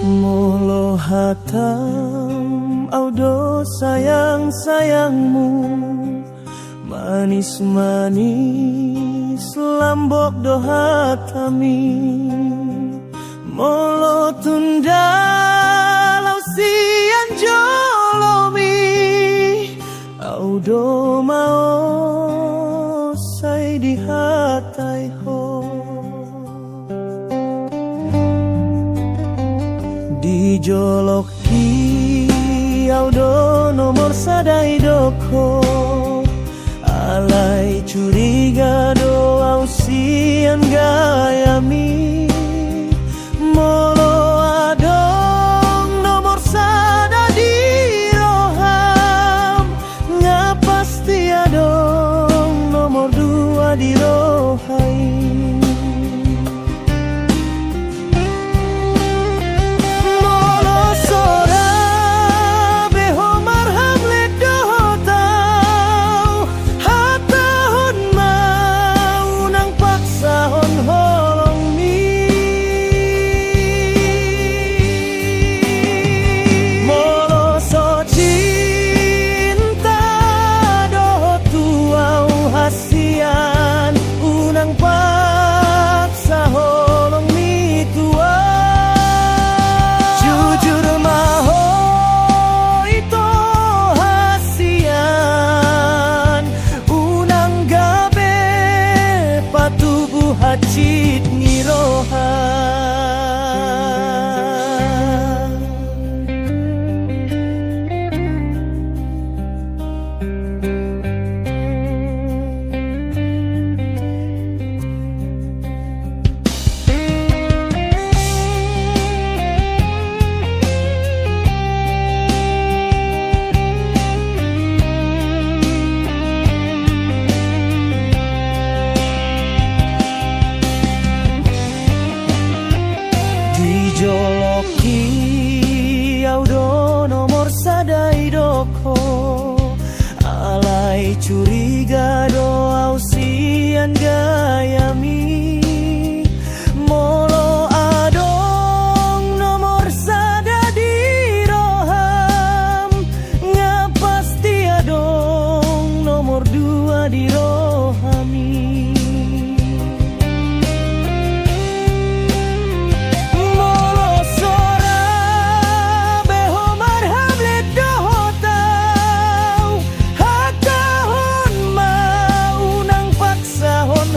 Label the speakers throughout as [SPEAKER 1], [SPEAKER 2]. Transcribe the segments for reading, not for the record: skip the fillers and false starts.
[SPEAKER 1] Molo hatam audo sayang-sayangmu, manis-manis lambok do hatami. Molo tunda lausian jolomi, audo mau say di hatai ho. Di joloki audo nomor sadai doko, alai curiga do ausian gayami. Molo adong nomor sada di roham, ngapasti adong nomor dua di rohai. Hacit ngiroha joloki audo nomor sadai doko, alai curiga do ausian gayami. Molo adong nomor sada di roham, ngapasti adong nomor dua di rohami. Hon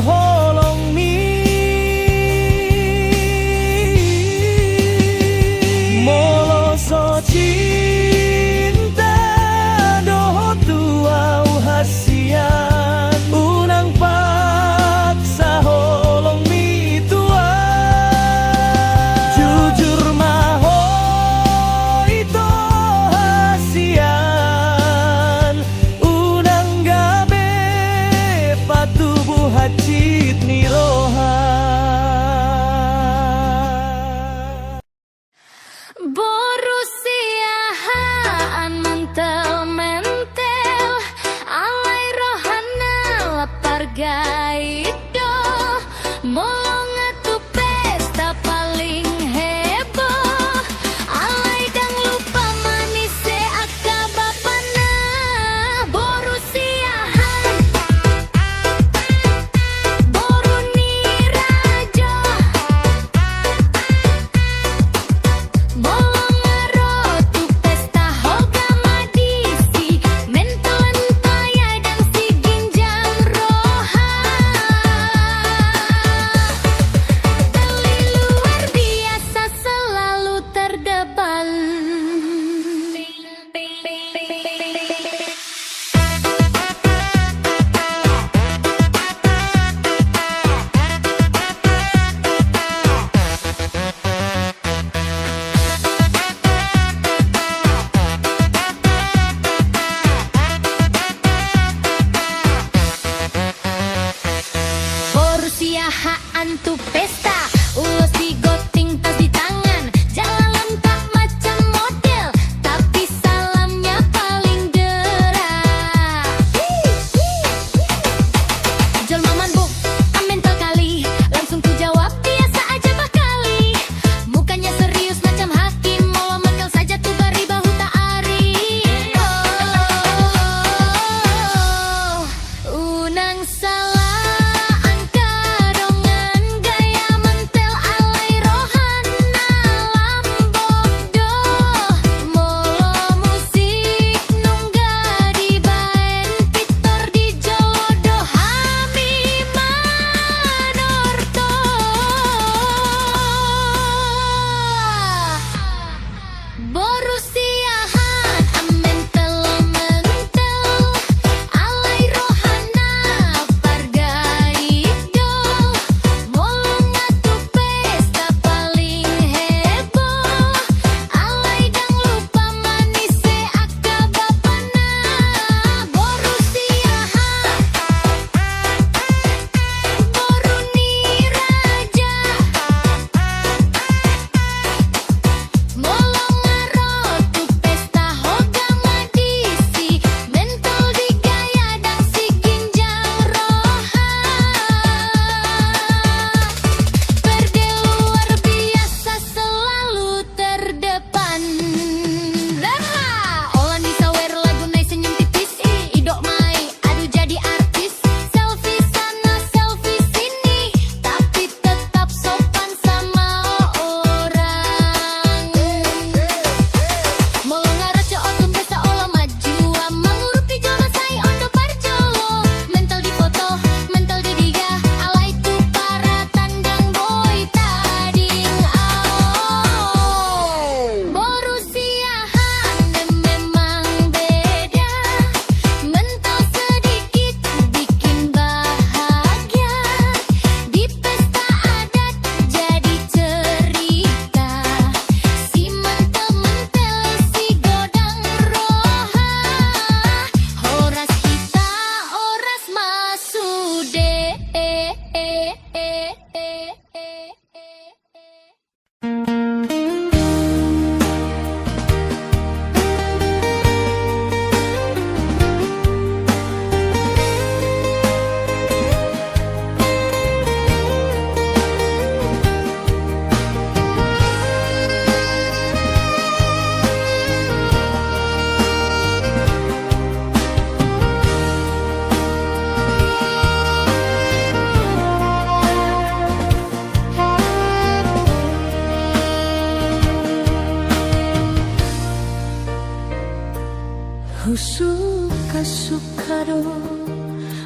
[SPEAKER 2] suka-suka do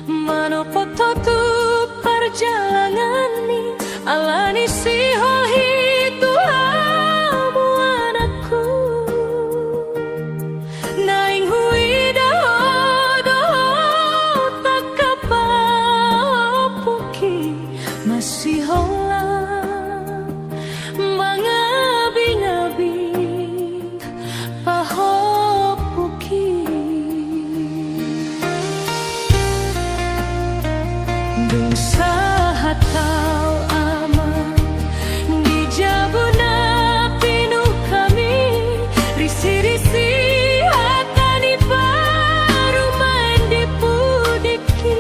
[SPEAKER 2] manopo tu perjalanan ni alani si itu hamu anakku naing hui do tak kapapuki masih hola mangabi-ngabi pahopuki dung sahat tau aman di jabuna pinuh kami risi-risi hatani baru main di pudiki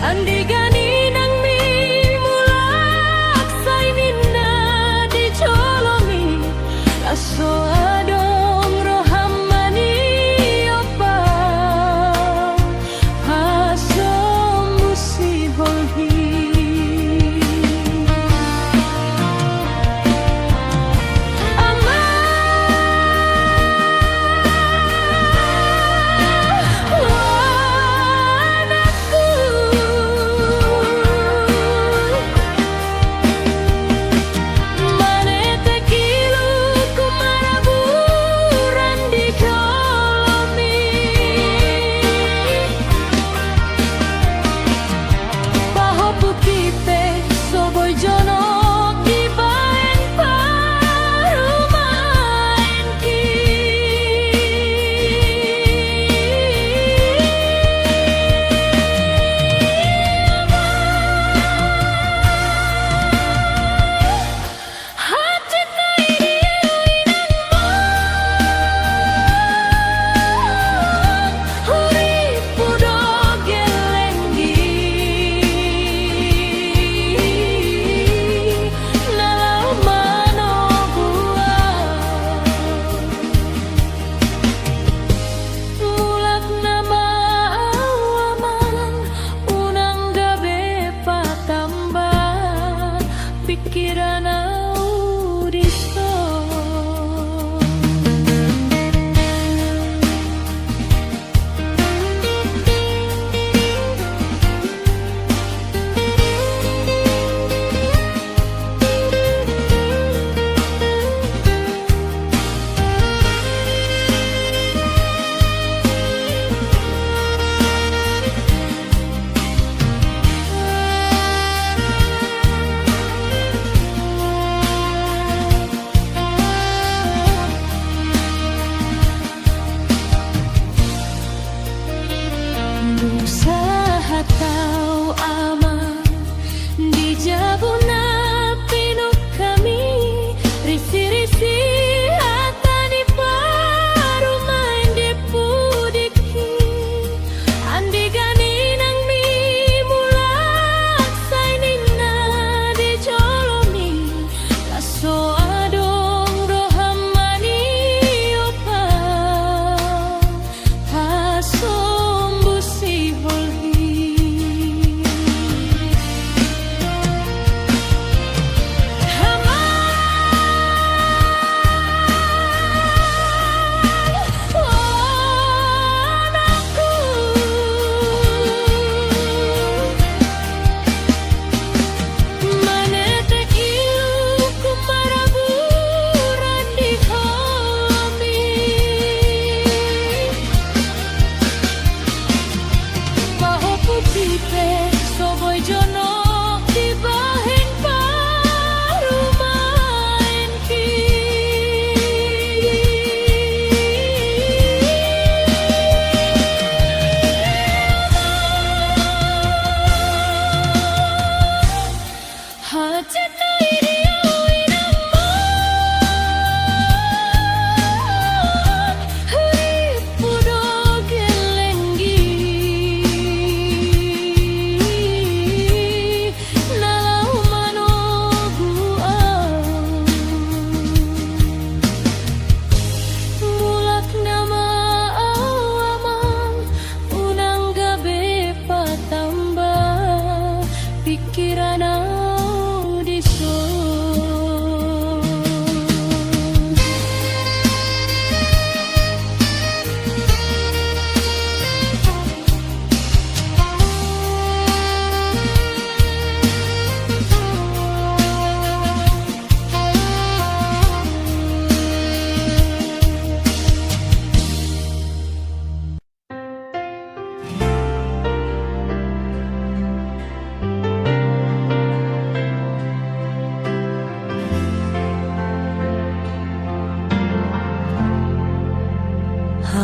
[SPEAKER 2] andi gani nang mi mulak sainina di jolomi aso adong rohamani opa paso musibolhi manete kilu ku marabu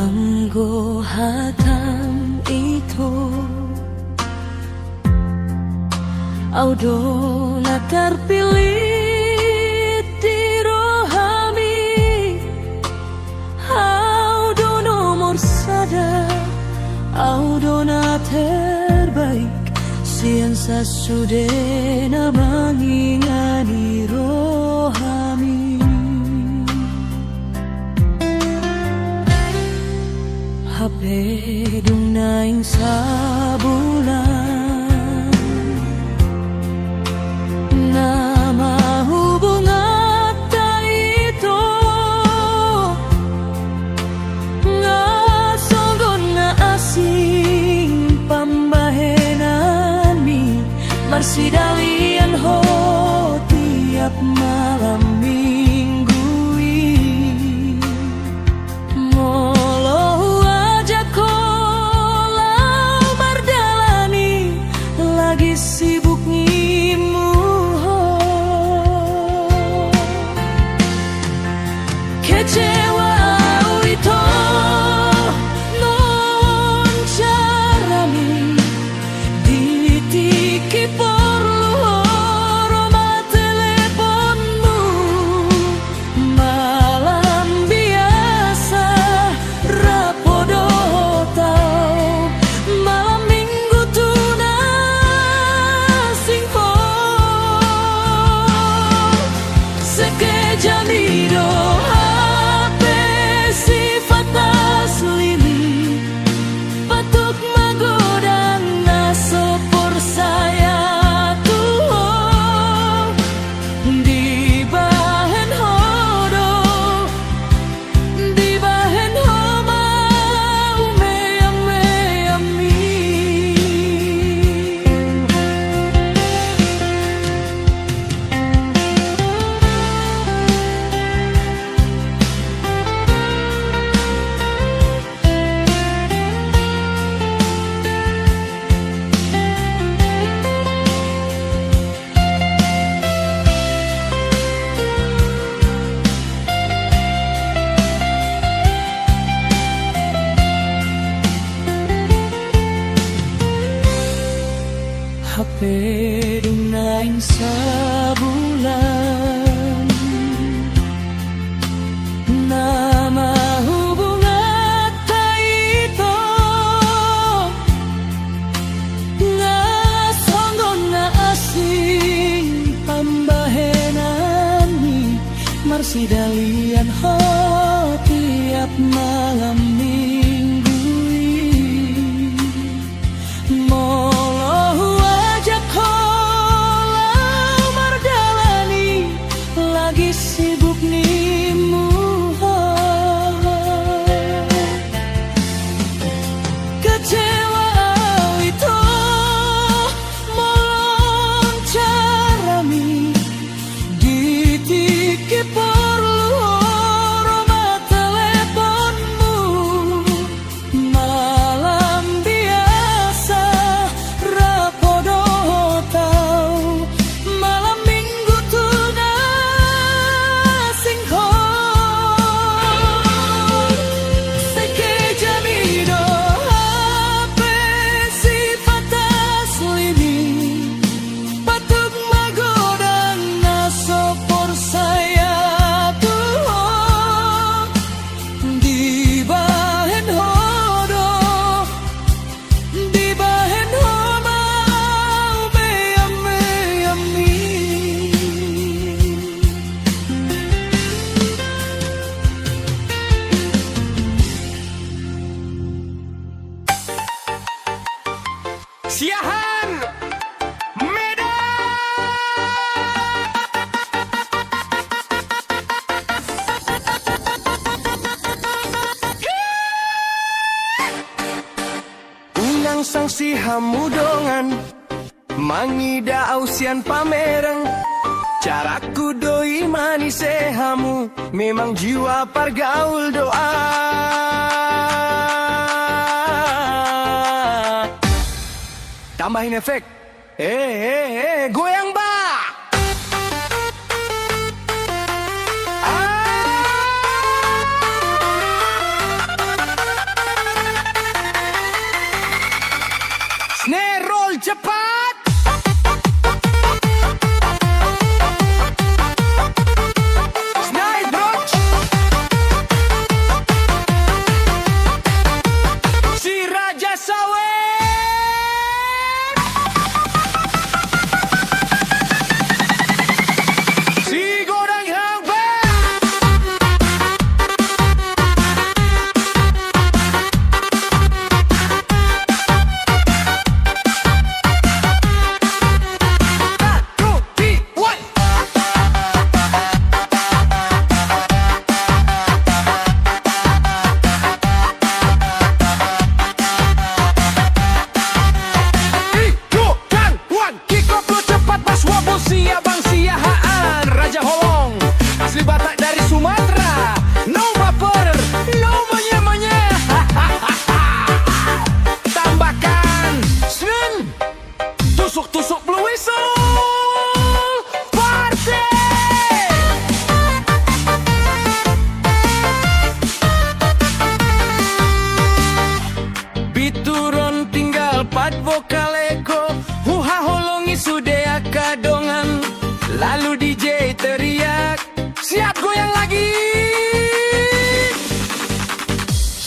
[SPEAKER 2] Anggo hatam itu Audona terpilih di rohami Audo nomor sada Audona terbaik Siansa sudena mangingani rohami HP dung naing sabulan Nama hubungan itu Ngasonggon nga asing pambahenan mi Marsidalian ho tiap malam minggui Molo aja kolau mardalani Lagi sibuk ngimu Kecewa itu non carami ditiki perlu roma teleponmu malam biasa rapodo tau malam minggu tuna singko sekejamido Patuk magodang nasopor saya tuh di bahen hodo di bahen homa umeyam meyami HP dunaing sabulan Nama hubungan itu Ngasonggon nga asing pambahenan mi Marsidalian ho tiap malam minggui Molo ajak kolau mardalani Lagi sibuk nimu Kecewa itu molong carami ditiki perlu roma teleponmu malam biasa rapodo tau malam minggu tuna singkon sekejamido HP sifat aslini patuk magodang nasopor saya tuh di bahen hodo di bahen homa umeyam meyami
[SPEAKER 1] Siahan Medan Unang sang si hamudongan Mangida ausian pamereng Caraku doi manis hamu Memang jiwa pargaul doa Tambahin efek goyang ba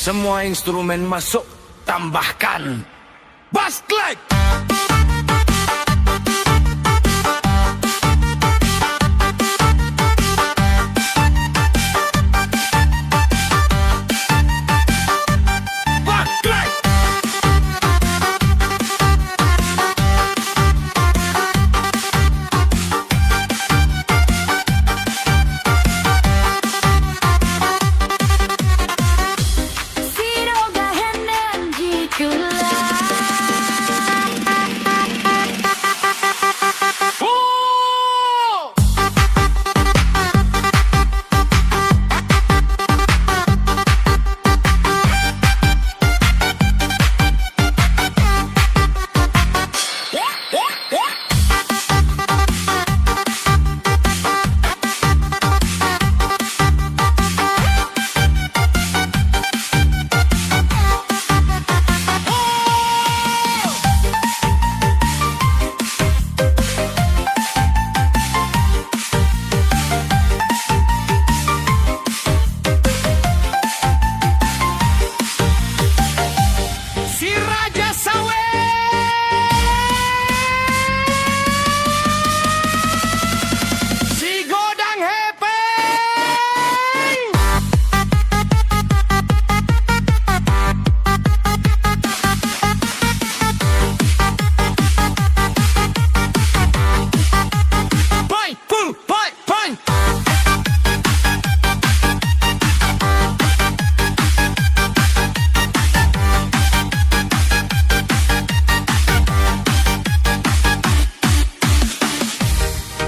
[SPEAKER 3] Semua instrumen masuk, tambahkan bass clap.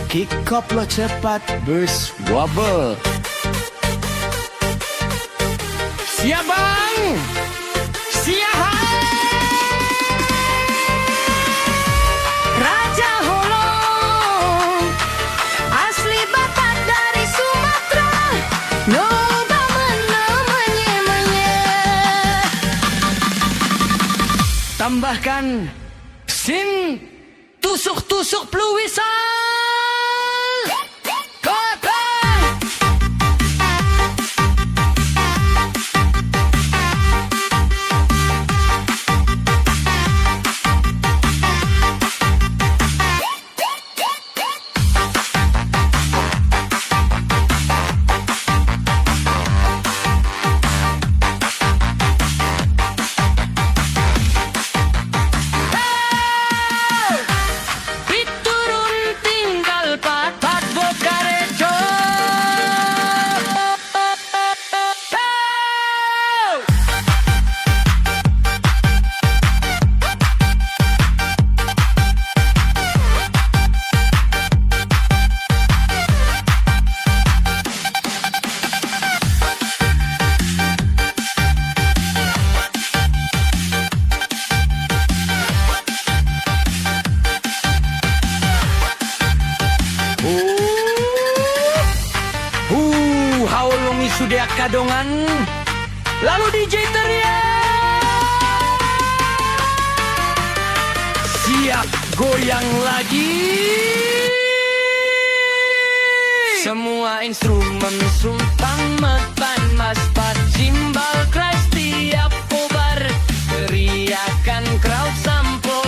[SPEAKER 1] Kick up lo cepat, bus wobble.
[SPEAKER 3] Siap bang, siap.
[SPEAKER 2] Raja Holong, asli Batak dari Sumatera, Noba menye-menye.
[SPEAKER 3] Tambahkan sin, tusuk-tusuk peluisan. Haulungi sudah kadongan, lalu DJ teriak, siap goyang lagi. Semua instrumen sumpang metan maspat cimbal keras tiap kobar, teriakan crowd sampo.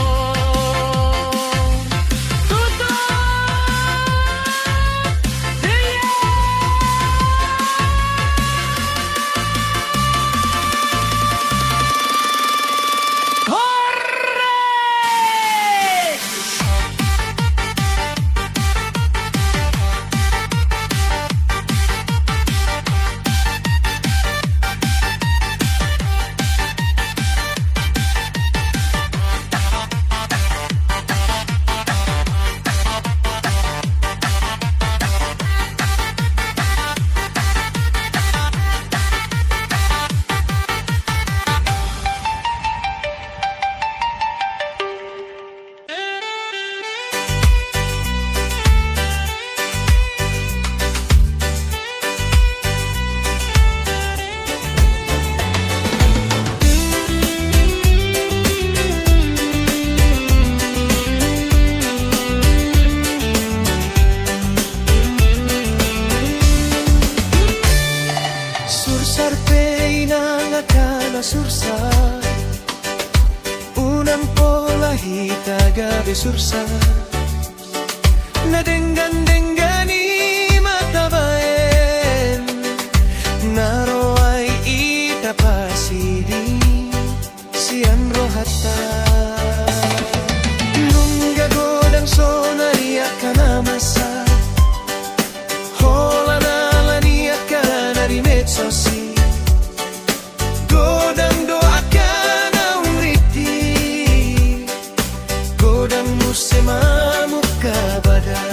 [SPEAKER 1] Sarpe inangakan sursa Unang pola hitaga besursa Na denggan-denggani matabaen Naroay itapasidi Sian rohata Nung gagodang sonariya ka na masa Hola na laniya ka na rimetsosi Godang doa ka na umriti Godang musemamu ka bada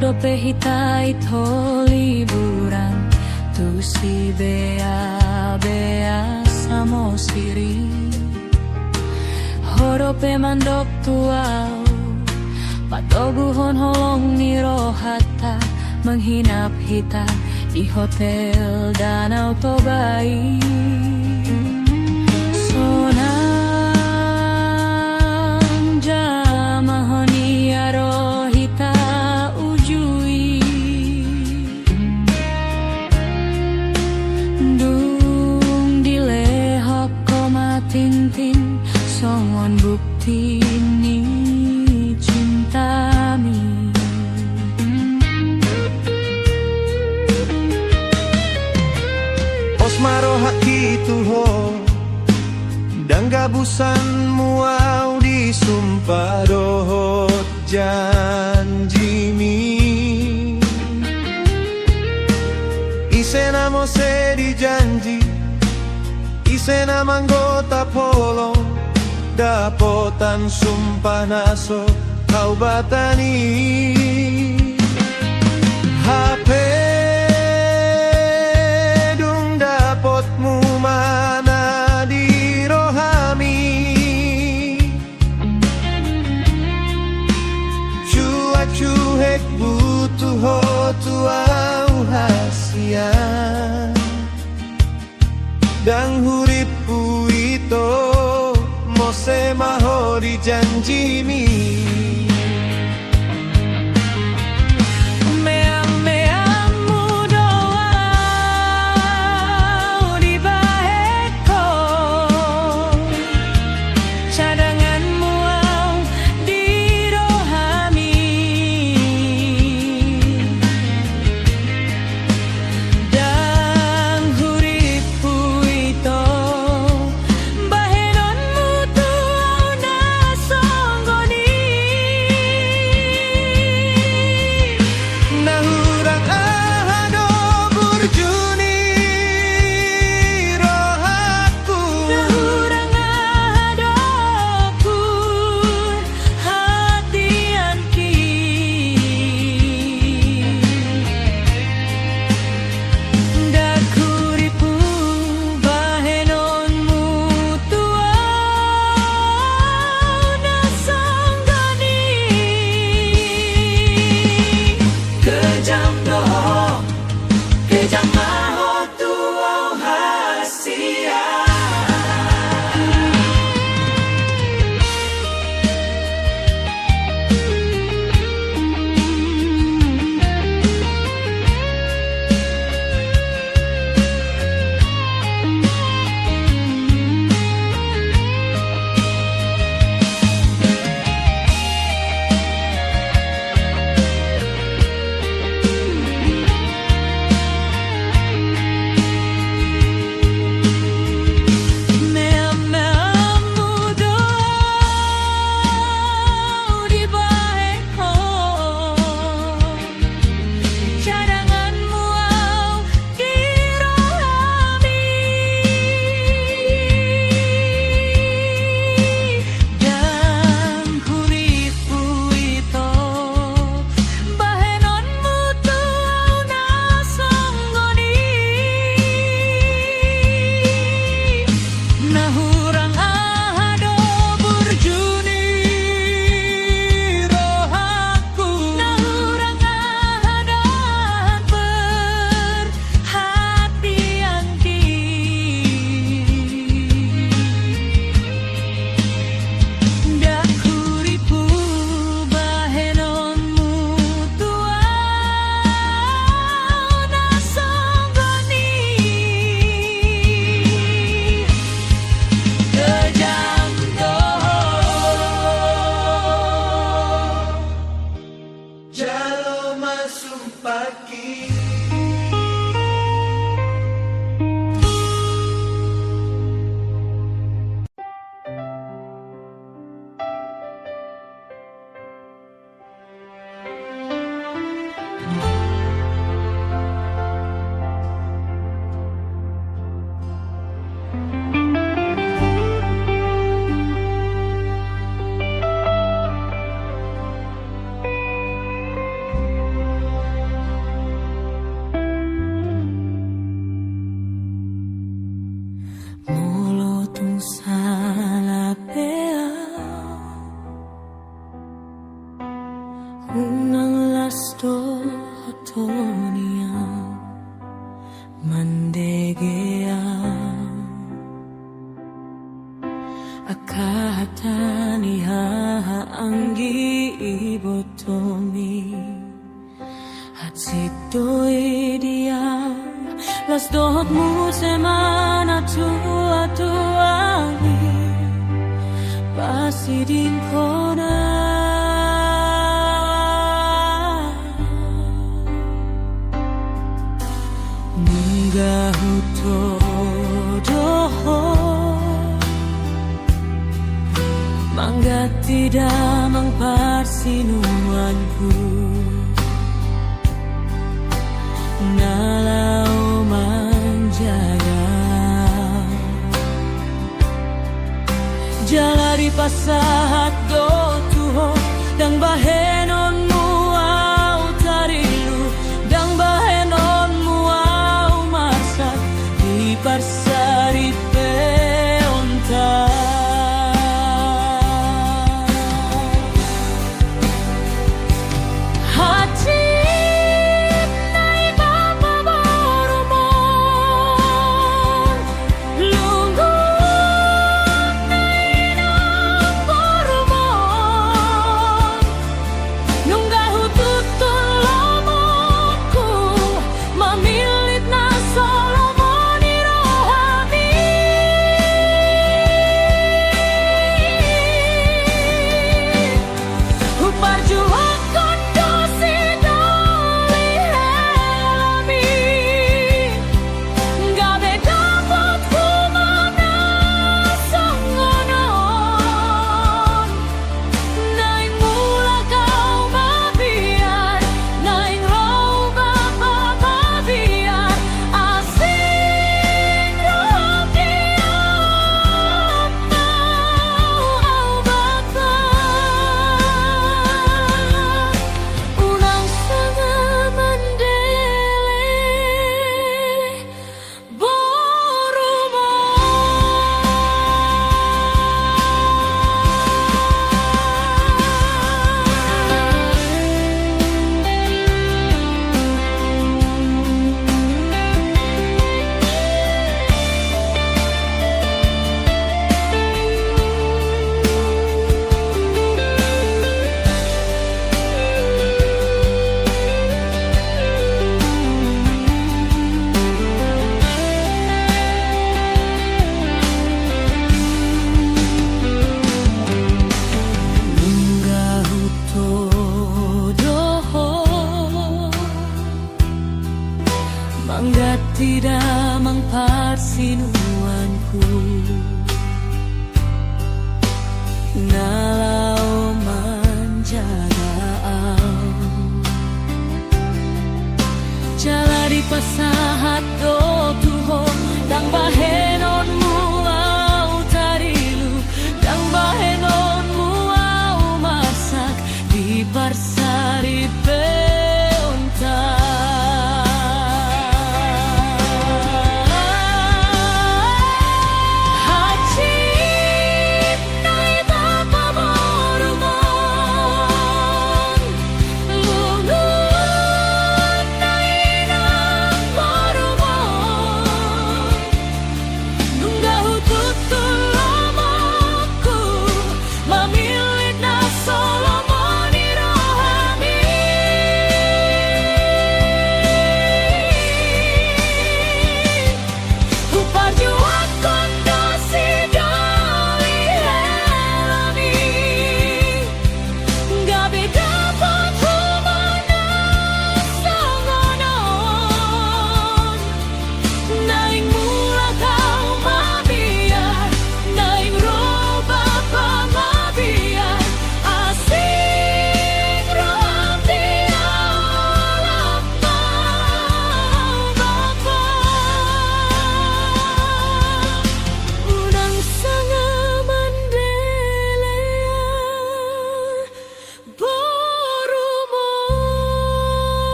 [SPEAKER 2] dope hitai to liburan tu si bea samo siri horope mandok tuau patoguhon holong ni rohata menghinap hita di hotel Danau Tobai. Sonang jamahoni arohita ujui dung dilehok koma tintin songon bukti ni cintami.
[SPEAKER 1] Maroha kituho dan gabusan muau disumpah dohot janjimi isena mose di janji isena manggota polo dapotan sumpah naso kau batani HP potmu mana dirohami cuek butuh hotuau hasia dan huripu itu mose maho dijanjimi.
[SPEAKER 2] Tonia Mandegea Akatani haanggi ibotomi Hatsitoi dia Las dohot mu semana tua tuangi Pasidin kona Hutodoho Mangga tidak mangparsinuanku Nalau menjaga Jalari pasahat do tuho Dang bahenon muau tarilu Dang bahenon muau masak Di parsari peonta Hati nai bapa boromon Lunggu nai nang boromon Nunggah hututun lomoku Mamilit na solomon irohami Huparjuang kondosi doli helami Gabe dapat kumana songonon Naing mula kau mabiar Naing rau bapa mabiar Asing roh diam Mau bapa Unang sangat mendele Nunggah hutodoho Mangga tidak mangparsinuanku Nalau menjaga Jalari pasahat do tuho Dang bahenon muau tarilu Dang bahenon muau masak Di parsari peonta Hacip nai bapa boromon Lungun nai nang boromon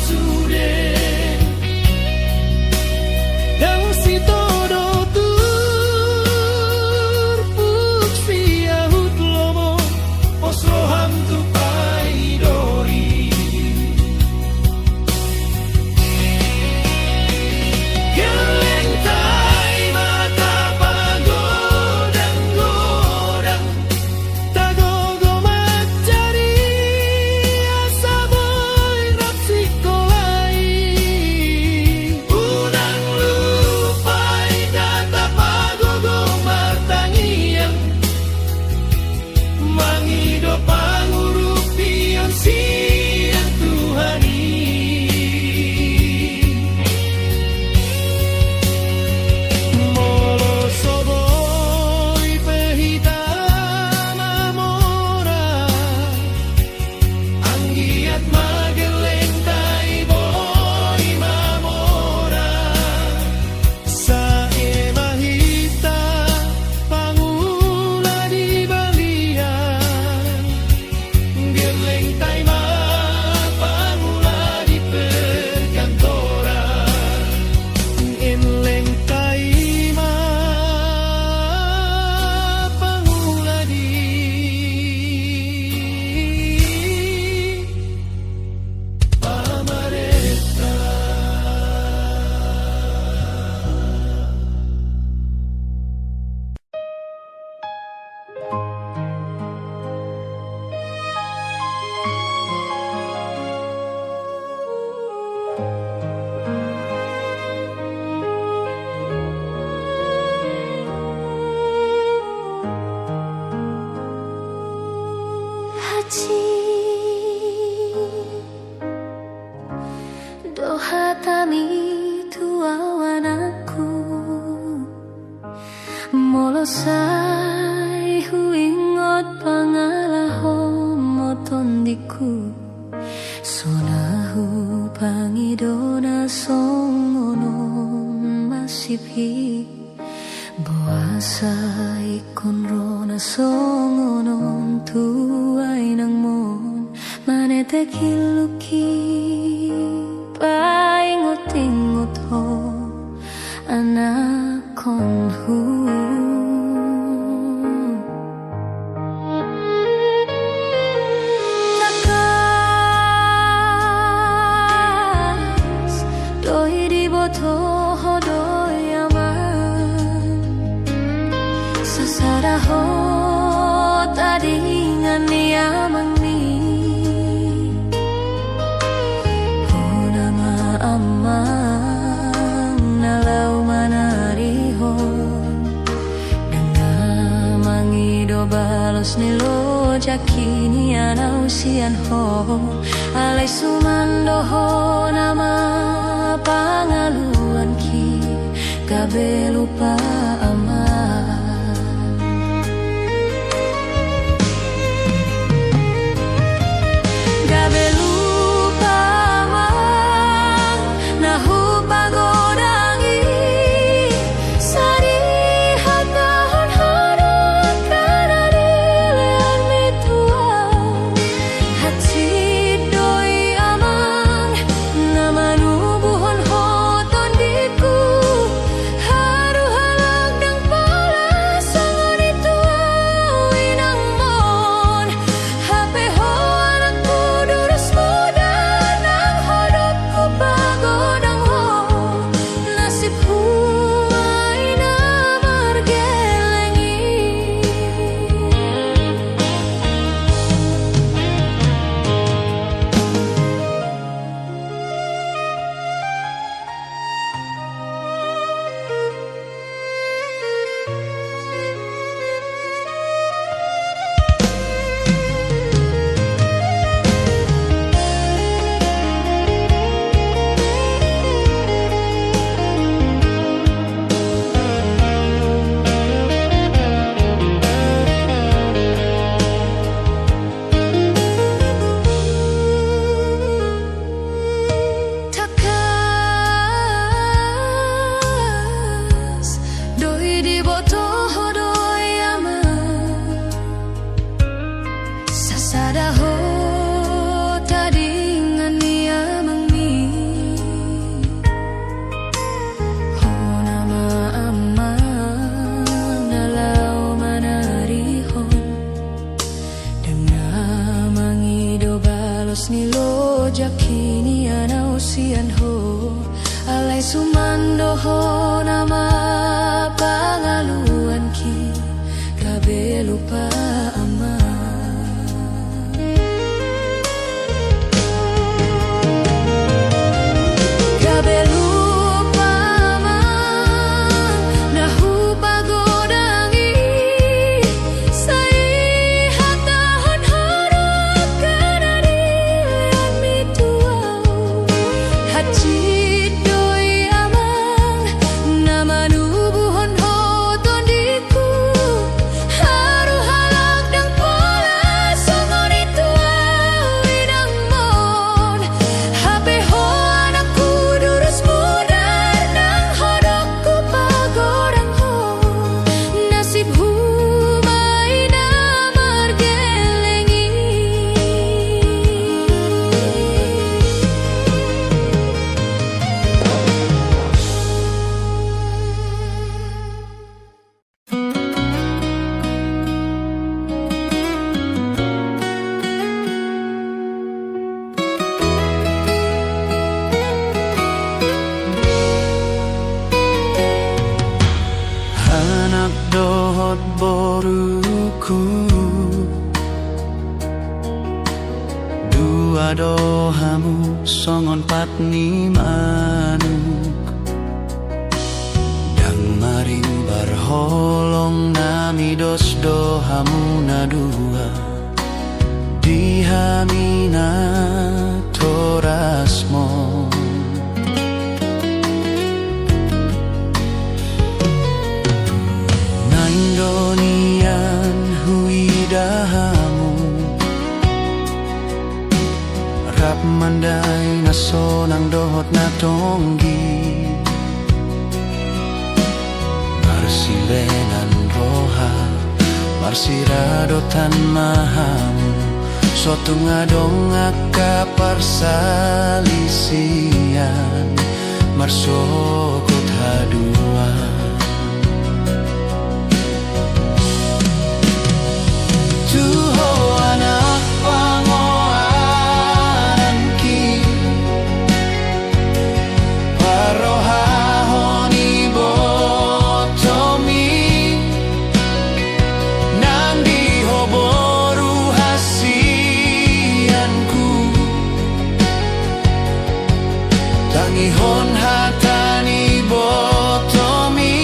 [SPEAKER 1] sude dan si todo tur puk siahut lomo osroham tu paidori gelentai mata pagodang-godang tagogo macari asa boy rapsikolai unang lupai data pagogo martangiang mangido pangurupian siang Tuhani molo soboy pehita mamora anggiat mageleng tai boy mamora sae mahita pangula di balian geleng tai ma pangula di perkantoran inleng tai ma pangula di
[SPEAKER 2] Haji doha tami tuawanaku molosai huingot pangalahom motondiku sonahu pangidona songono masipi boasa ikon rona songonon tuay nang mon manete kiluki paingot-ingot ho anakon hu nakas doi di boto hodoi aman sasaraho tadingan niamang ni hunama amang nalau manarihon dengan mangido balos nilo jakini anau sian ho alai sumandoho nama pangaluan ki gabe lupa aman gabe lupa aman nahu pagodangi sari hatahon harap karena dilean mituan hati doi aman nama nubuhon hoton diku haru halau Sumandoho nama pangaluan ki kabe lupa ama. Kabe lupa ama nahu pagodangi sai hatahan harap kanadian mituau haji
[SPEAKER 1] dohot boruku dua dohamu songon patni manuk dang maring barholong nami dos dohamu na dua dihamina torasmo Indonian huidahamu rap mandai na sonang dohot na tonggi marsilenan roha marsiradotan mahamu sotung adong akka parsalisian marsokot haduan Tuho anak pangoanan ki Parohahon ibotomi Nang dihoboru hasianku Tangihon hatan ibotomi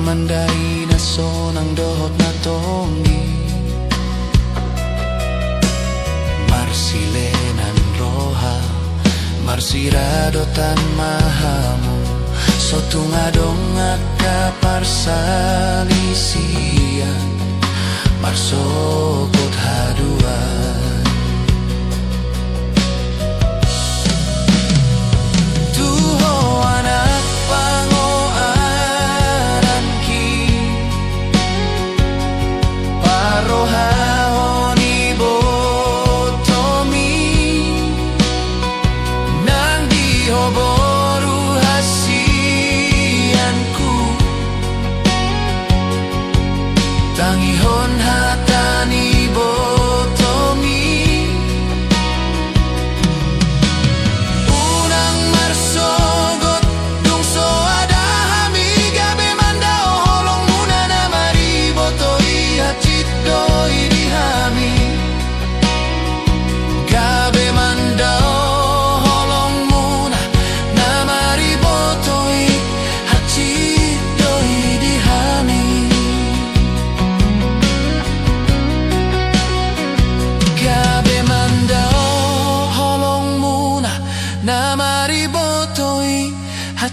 [SPEAKER 1] Mandai na sonang dohot na tonggi Marsilenan roha Marsiradotan mahamu Sotung adong akka parsalisian Marsokot haduan Tangihon hatani boto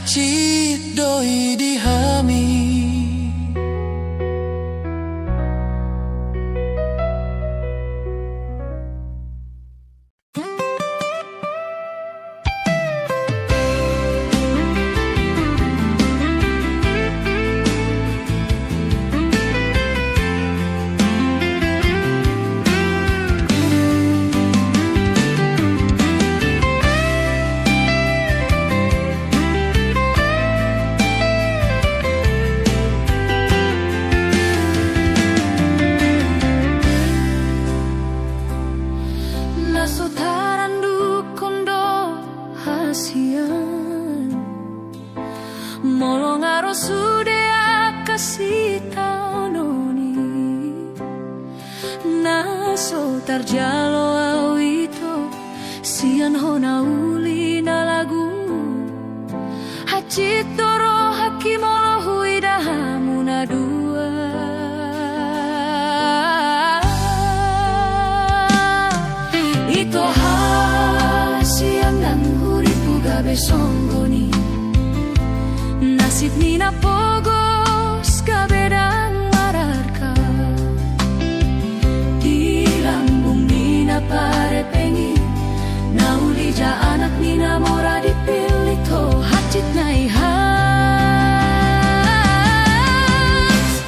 [SPEAKER 1] hacit doi dihami.
[SPEAKER 2] Tarjalo awito sian hona uli na lagu hacit toro hakimolo huidahamu na dua ito hasian dan huripu gabe songgoni nasib ni na pogos gabe dan mararka pare pengi naulija anak ni namora dipilih to hacit naihas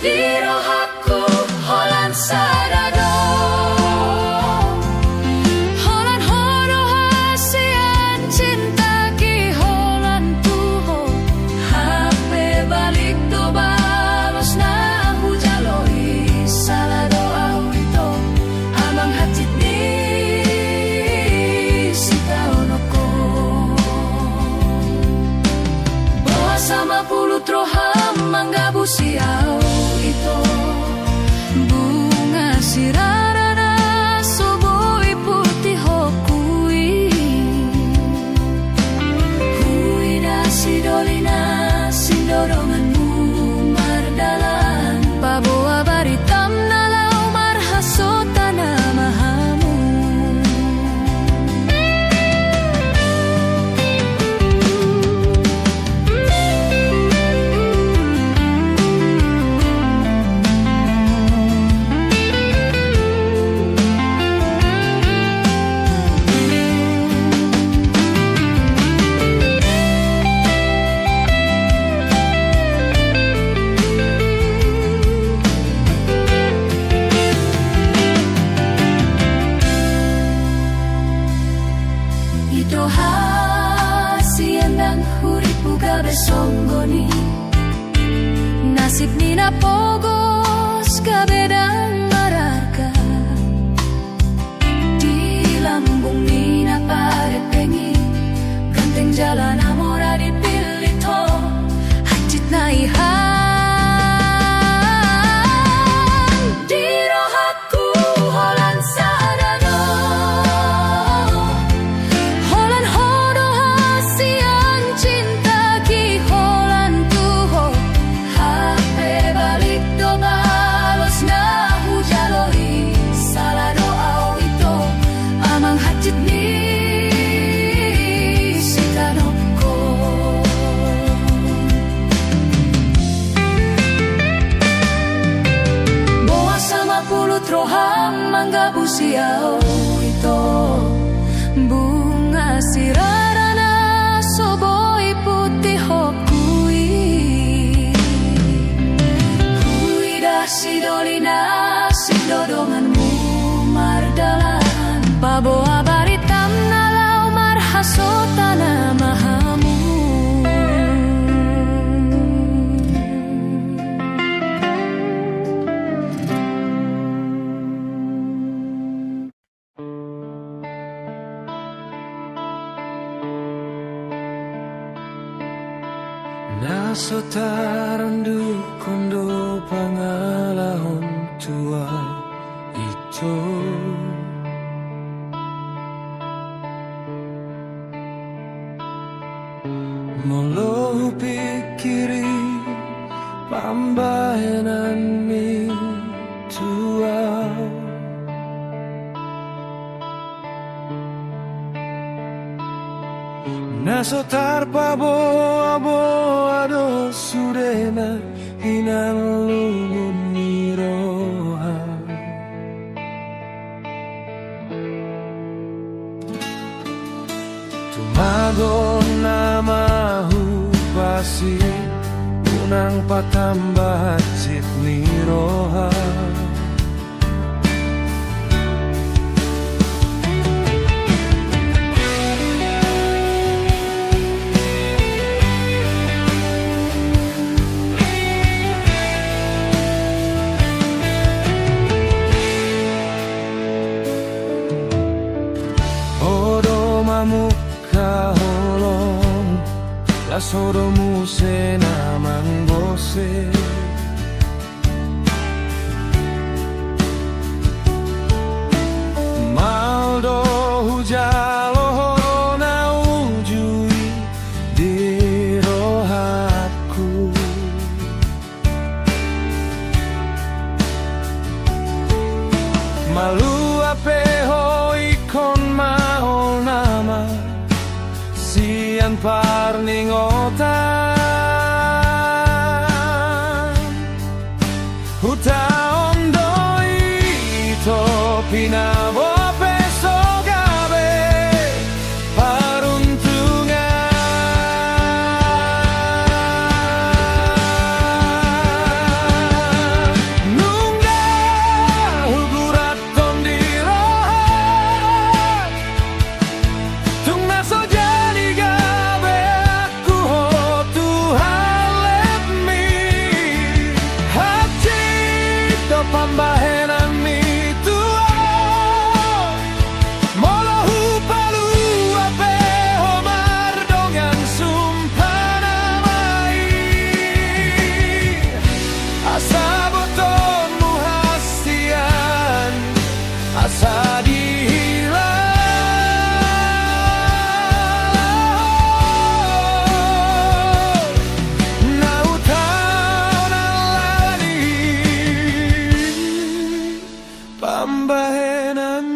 [SPEAKER 2] di rohaku holan sadado holan horo hasian cinta ki holan tuho hape balik do balos na hujaloi salado awito amang hacit ni sama puluh troham manggabu siau itu bunga sirarana soboi putih hokui hui dasi dolina sindoronganmu mardalan paboa baritam nalau marhasotana mahamu songgoni nasib ni na pogos kabedang mararka di lambung ni na pare pengi ganteng jalan amora dipilih to hacit naihan di rohaku holan sadado holan horo hasian cinta troham manggabu siau itu bunga sirarana soboi putih hokui hui dasi dolina sindodonganmu mardalan paboa baritam nalau marhasotana mahamu
[SPEAKER 1] Nasotarandu kondo pangalahon tua itu molo pikiri pambayanan mi tua naso tarpa boa do sudena hinan lumun miroha. Tumago namahu pasi unang patambah cit miroha. Muka holong la soro muse namang bose maldo hujalo na ujui di rohatku malu ape ho ikon mahol nama sian parningotan huta ondo ito pinabo peso gabe paruntungan nungga hugurat tondirohan tung naso jadi gabe aku ho Tuhan let me hati do pambahenan mi tuo molohu palu ape homar dongan sumpana mai asa boton muhasian asa pambahenan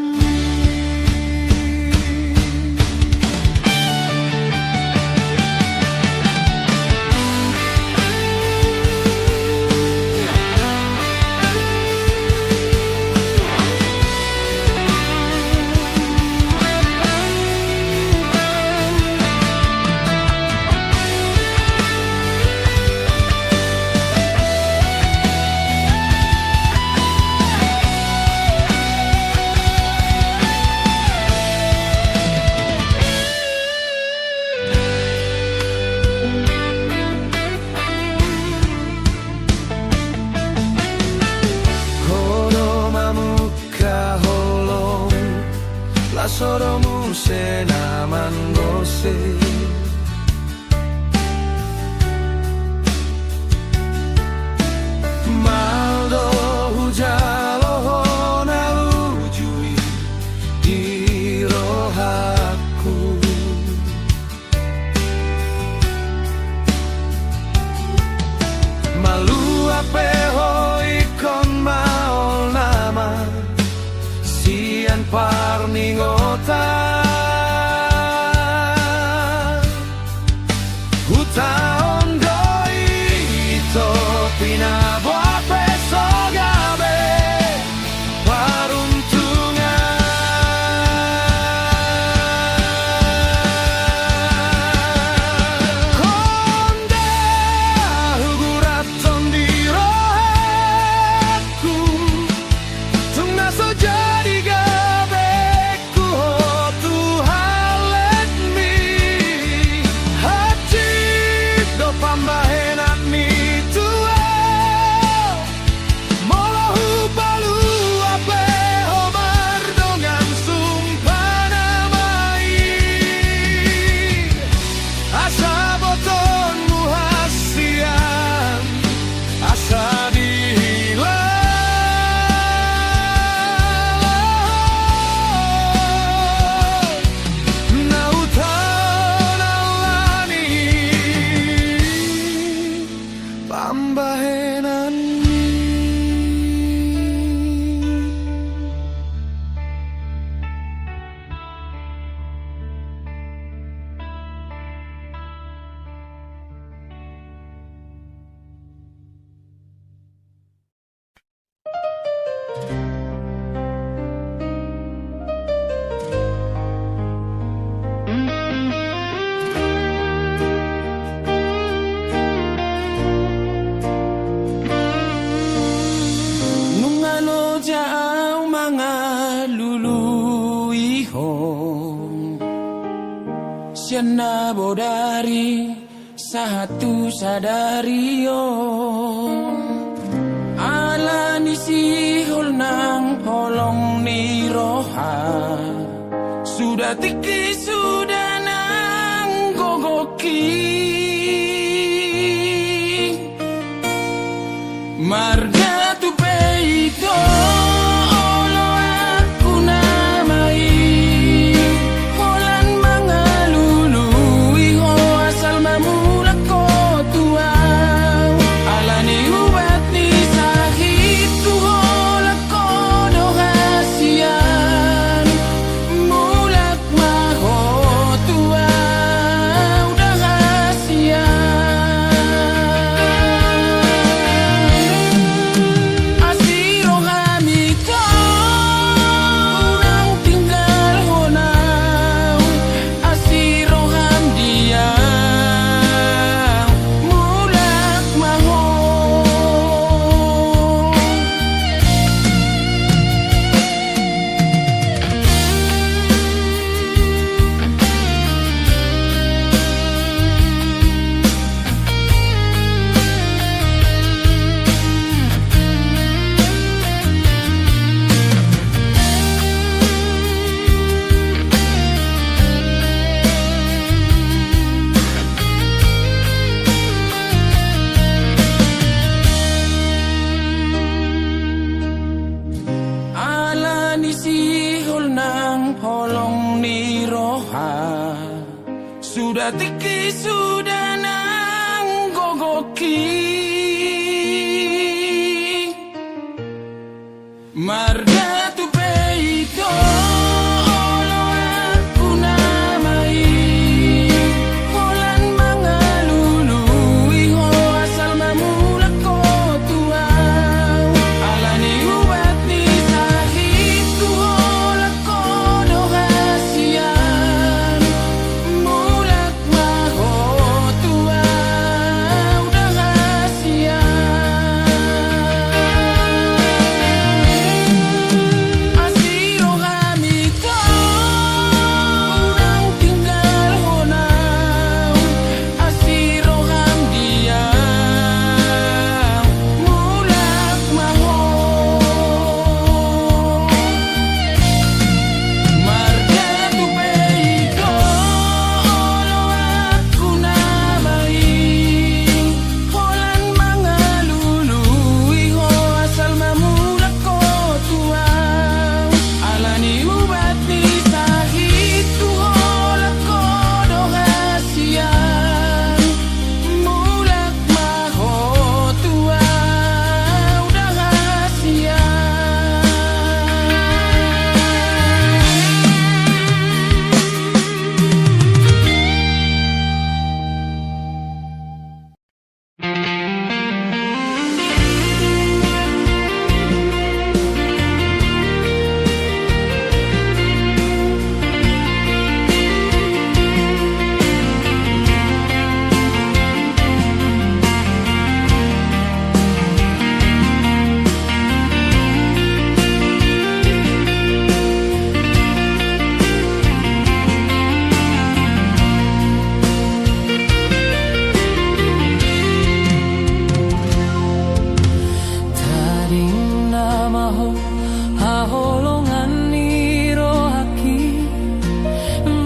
[SPEAKER 1] la soro muse naman gose maldo hujalo na ujui di rohaku malu ape ho ikon maol nama sian parningotan huta ondo ito pinabo ape so gabe paruntungan konda hugurat tondirohatku tung naso jadi gabe ku
[SPEAKER 4] hong siana bodari satu sadario ala nisihol nang holong ni roha sudah tiki sudah nang gogoki marga tu peito olo aku namai holan mangalului ho asal mamula ko tuang alani ubat ni sahit tu hola ko dohasian mulak maho tuang dohasian sudah tiki sudah nang gogoki marga tu peito olo aku namai holan mangalului ho asal mamula ko tuang alani ubat ni sahit tu hola ko dohasian mulak maho tuang dohasian asiro kami ko nang tinggal honau asiro ham diam mulak maho marga tu peito olo aku namai holan mangalului ho asal mamula ko tuang alani ubat ni sahit tu hola ko dohasian mulak maho tuang dohasian Taring namaho haholongan ni rohaki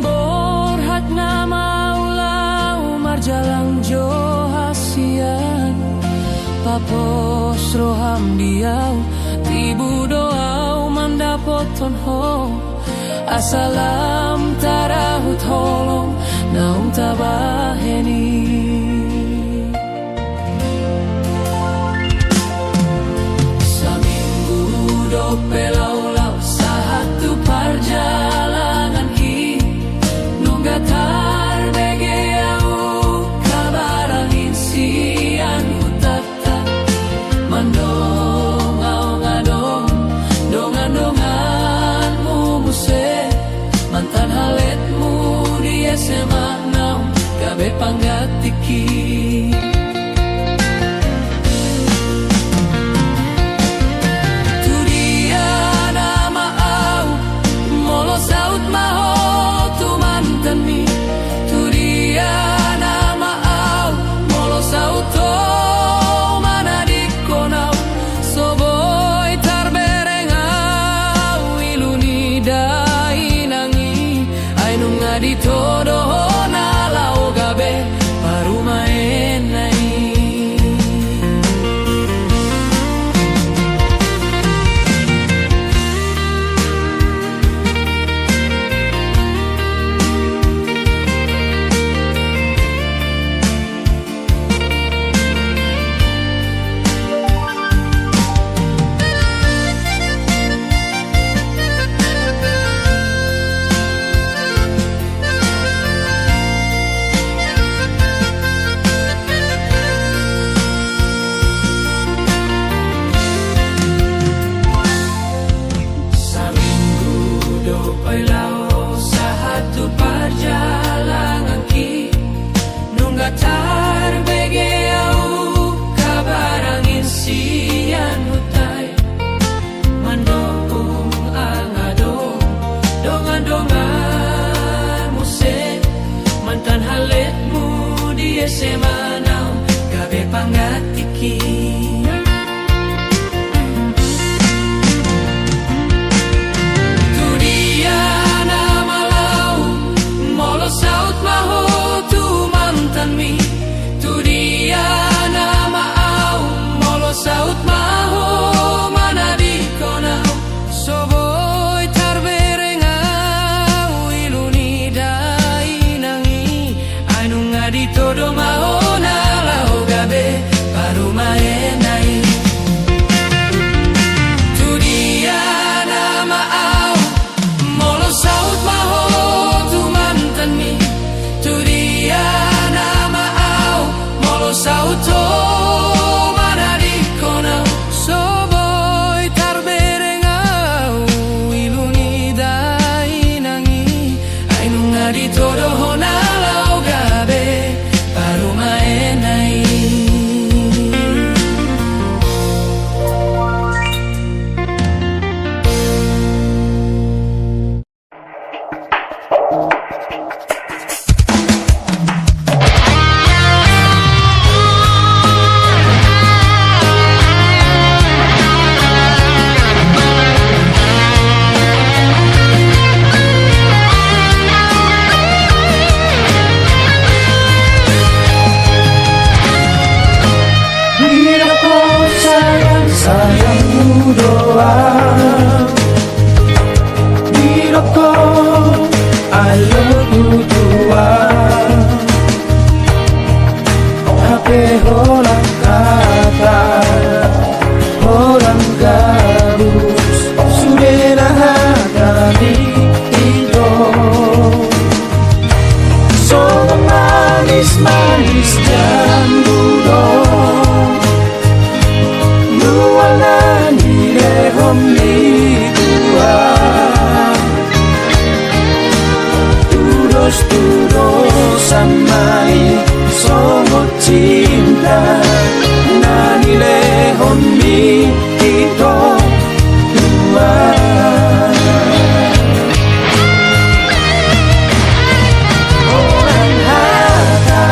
[SPEAKER 4] borhak nama ulau marjalang johasian papos roham diau tibu doau mandapoton ho asalam tarahut holong naum tabaheni saminggu do pelau-lau satu perjalanan ki nunggatar begeau kabaran insian utata mandongau ngadong dongan-donganmu muse mantan haletmu di SMA now kabe panggatiki tu dia nama au molo saut todo na lao gabe parumaenai. Semanau gabe pangatiki tu dia nama lau molo saut maho tu mantan mi tu dia nama au molo saut maho mana di konau soboi tarberengau iluni dai nangi ainu ngadi todo maho parumaenai. Tu dia nama au molo saut maho tu mantan mi. Tu dia nama au molo saut to mana di konau soboi tarberengau iluni dai nangi ainu ngadi todo hona lau gabe parumaenai.
[SPEAKER 1] Sayangmu doang Hirupku I love you doang HP orang kata Orang gabus Sudah kami tidur So manis-manis jambu dong wala ni lehom ni dua Tudos samai somos cinta Nani lehom ni ito dua Orang hata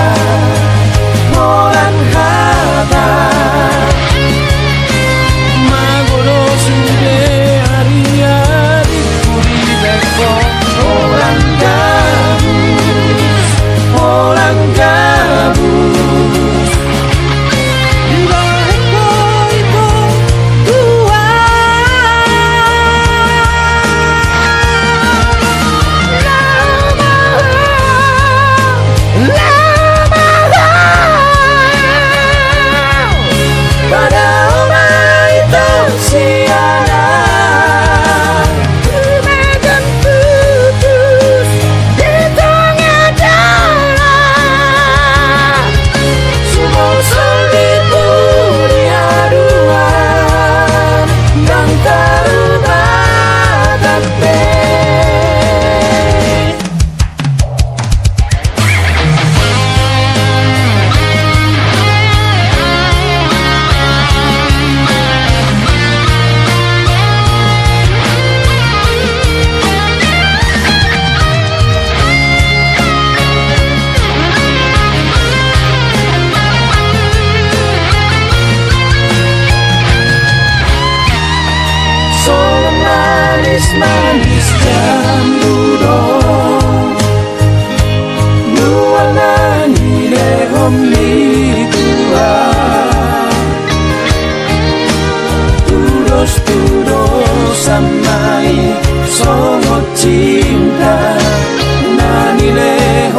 [SPEAKER 1] Orang gabus Di bawah itu dua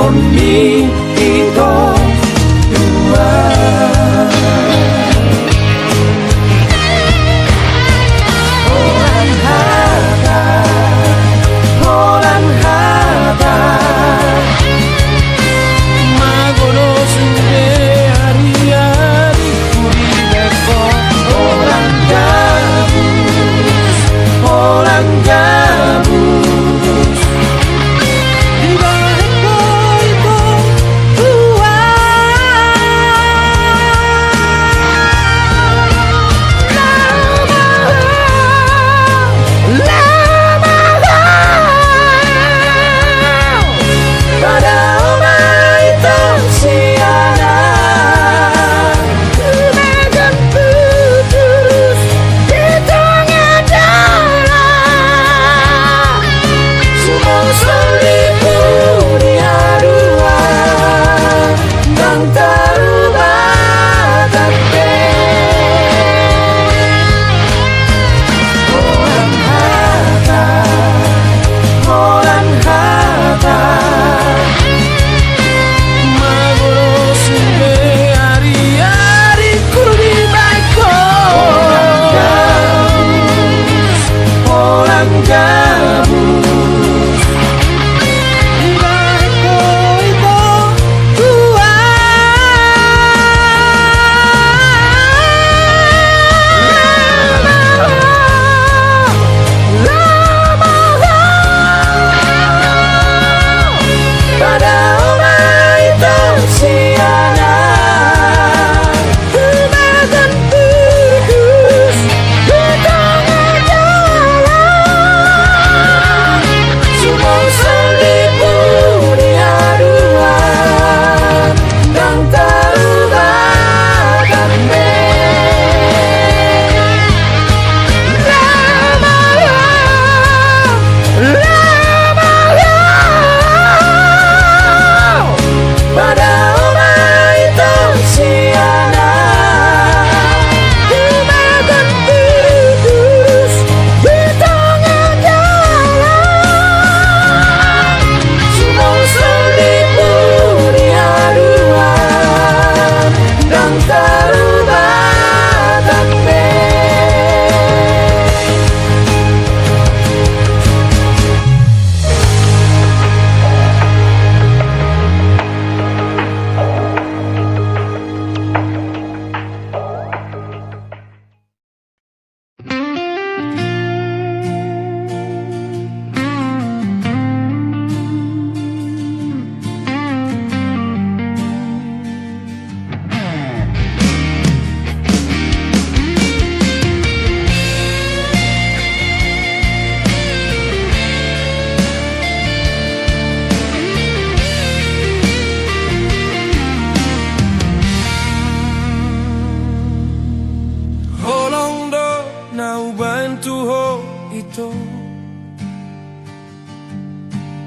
[SPEAKER 1] Ron mi ito dua.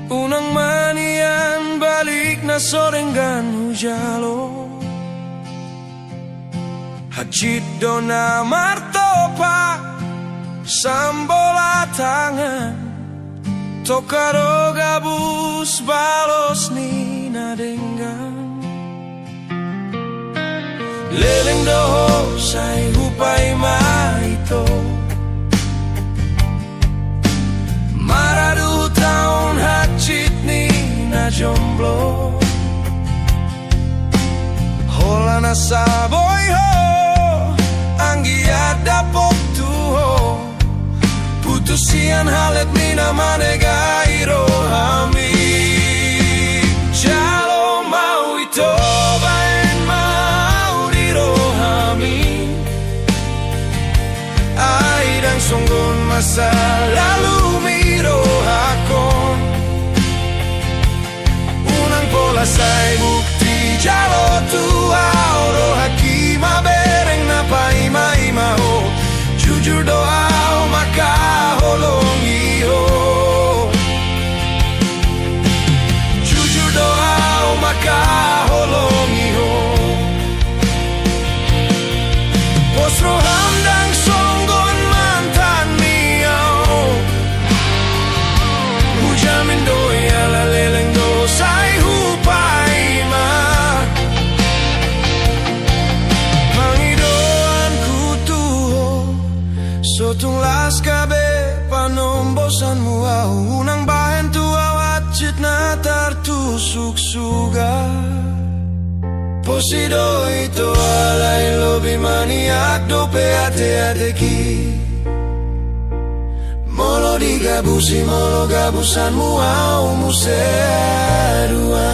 [SPEAKER 1] Unang manian balik na sorengan hujalo Hajit do na martopa Sambola tangan Tokaro gabus balos ni nadenggan Leleng doho say hupay maito Maradu taon hajit ni na jomblo Hola na saboy ho Anggi ada poktu ho Putusian halet ni na manegairo hami Jalo mau ito bain mau diro hami Ay dan songgon masa lalu miro hakon Unang pola say bukti jalo tua oro hakima bereng na paima-ima ho Jujur doa maka holong iho Jujur doa maka holong iho Posro hamdang songgon mantan miau Posido ito alay lobi maniak do ate ki. Molo digabusi molo gabusan muau muserua.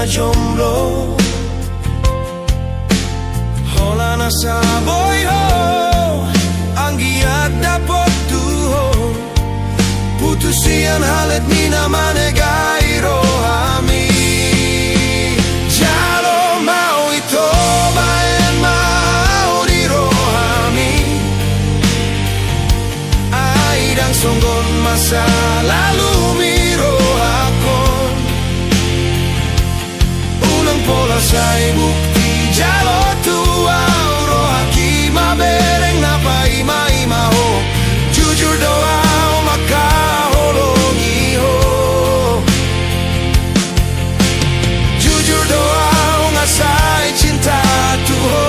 [SPEAKER 1] Jomblo hola nasa boy ho anggiat dapot tuho putusian halet mina manegai rohami jalo mau ito baen mau di rohami aidang songgon masa lalu miro pola sai bukti jalo tua rohaki mabereng napa ima ho jujur doa maka holongi ho jujur doa ngasai cinta tuho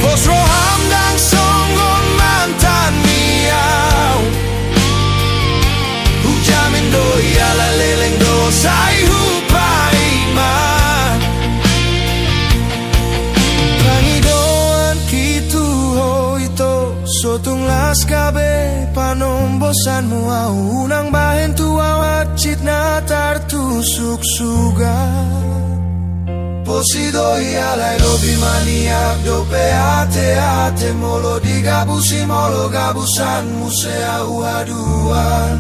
[SPEAKER 1] bos roham dang songgon mantan miau hujamin doi ala leleng dosai sotung las kabe panombosan muau unang bahen tua wajit na tartusuk suga posidoi alai lobi maniak dope ate molo digabusi molo gabusan musea uaduan